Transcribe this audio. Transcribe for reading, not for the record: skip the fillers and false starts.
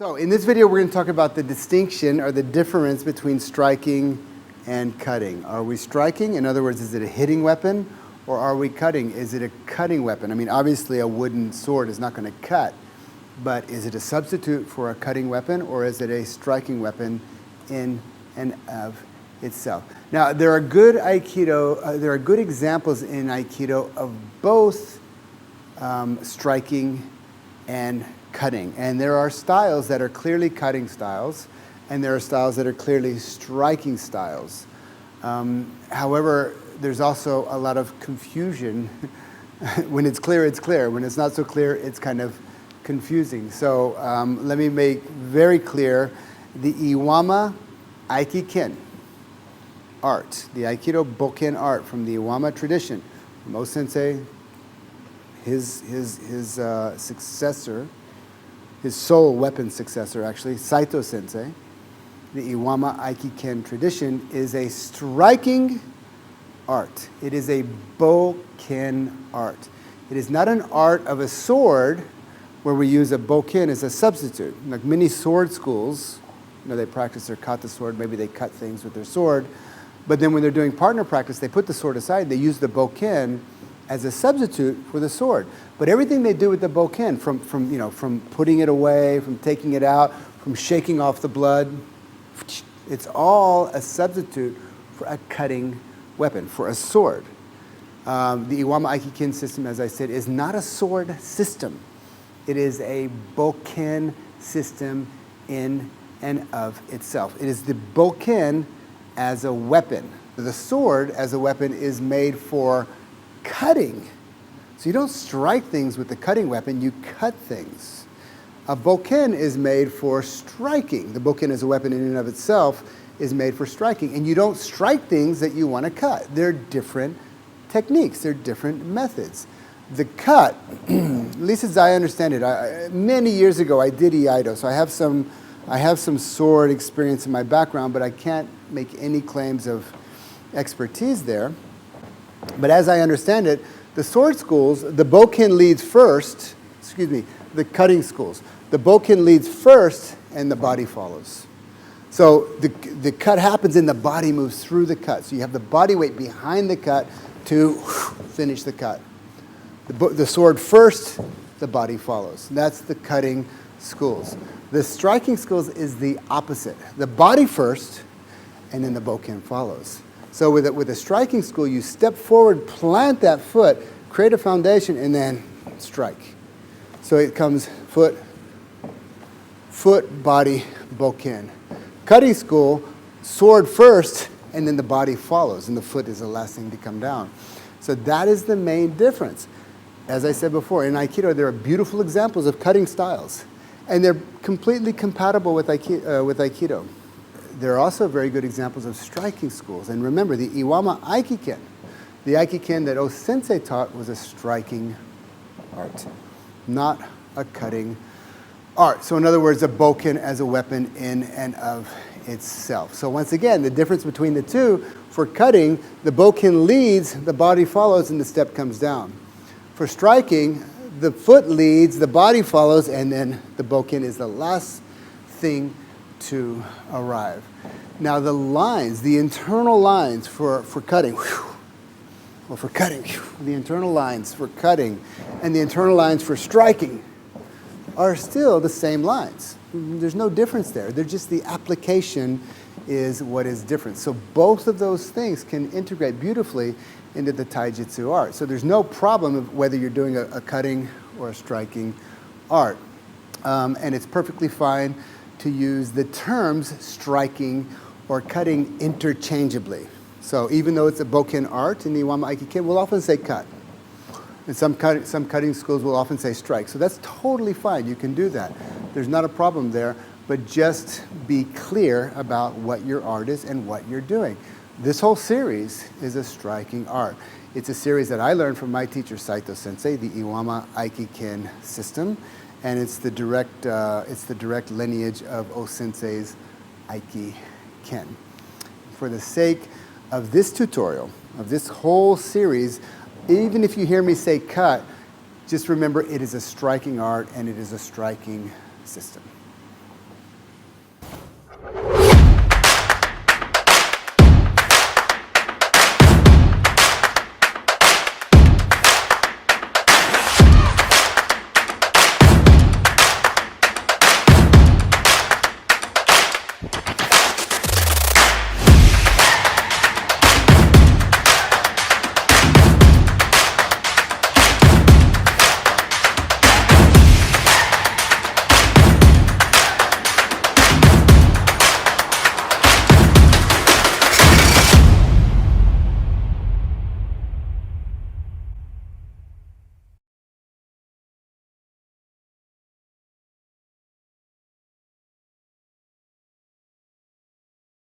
So in this video, we're going to talk about the distinction or the difference between striking and cutting. Are we striking? In other words, is it a hitting weapon? Or are we cutting? Is it a cutting weapon? I mean, obviously a wooden sword is not going to cut, but is it a substitute for a cutting weapon, or is it a striking weapon in and of itself? Now, there are good Aikido, there are good examples in Aikido of both striking and cutting. And there are styles that are clearly cutting styles, and there are styles that are clearly striking styles. However, there's also a lot of confusion. When it's clear, it's clear. When it's not so clear, it's kind of confusing. So let me make very clear the Iwama Aiki-Ken art, the Aikido Bokken art from the Iwama tradition. Miles Sensei, his successor, his sole weapon successor actually, Saito Sensei, the Iwama Aiki-Ken tradition is a striking art. It is a Bokken art. It is not an art of a sword where we use a Bokken as a substitute. Like many sword schools, they practice their kata sword, maybe they cut things with their sword, but then when they're doing partner practice, they put the sword aside, they use the Bokken as a substitute for the sword. But everything they do with the Bokken, from putting it away, from taking it out, from shaking off the blood, it's all a substitute for a cutting weapon, for a sword. The Iwama Aiki-Ken system, as I said, is not a sword system. It is a Bokken system in and of itself. It is the Bokken as a weapon. The sword as a weapon is made for cutting. So you don't strike things with the cutting weapon, you cut things. A Bokken is made for striking. The Bokken as a weapon in and of itself is made for striking. And you don't strike things that you want to cut. They're different techniques. They're different methods. The cut, at least as I understand it, many years ago I did Iaido, so I have some sword experience in my background, but I can't make any claims of expertise there. But as I understand it, the sword schools, the Bokken leads first, the cutting schools. The Bokken leads first and the body follows. So the cut happens and the body moves through the cut. So you have the body weight behind the cut to finish the cut. The sword first, the body follows. That's the cutting schools. The striking schools is the opposite. The body first, and then the Bokken follows. So with a striking school, you step forward, plant that foot, create a foundation, and then strike. So it comes foot, body, Bokken. Cutting school, sword first, and then the body follows, and the foot is the last thing to come down. So that is the main difference. As I said before, in Aikido, there are beautiful examples of cutting styles, and they're completely compatible with Aikido. There are also very good examples of striking schools. And remember, the Iwama Aiki-Ken, the Aiki-Ken that O-Sensei taught was a striking art, not a cutting art. So in other words, a Bokken as a weapon in and of itself. So once again, the difference between the two, for cutting, the Bokken leads, the body follows, and the step comes down. For striking, the foot leads, the body follows, and then the Bokken is the last thing to arrive. Now the lines, the internal lines for cutting, the internal lines for cutting and the internal lines for striking are still the same lines. There's no difference there. They're just the application is what is different. So both of those things can integrate beautifully into the Taijutsu art. So there's no problem of whether you're doing a cutting or a striking art. And it's perfectly fine to use the terms striking or cutting interchangeably. So even though it's a Bokken art in the Iwama Aiki-Ken, we'll often say cut. And some cutting schools will often say strike. So that's totally fine. You can do that. There's not a problem there, but just be clear about what your art is and what you're doing. This whole series is a striking art. It's a series that I learned from my teacher, Saito Sensei, the Iwama Aiki-Ken system. And it's the direct lineage of O-Sensei's Aiki-Ken. For the sake of this tutorial, of this whole series, even if you hear me say cut, just remember it is a striking art and it is a striking system.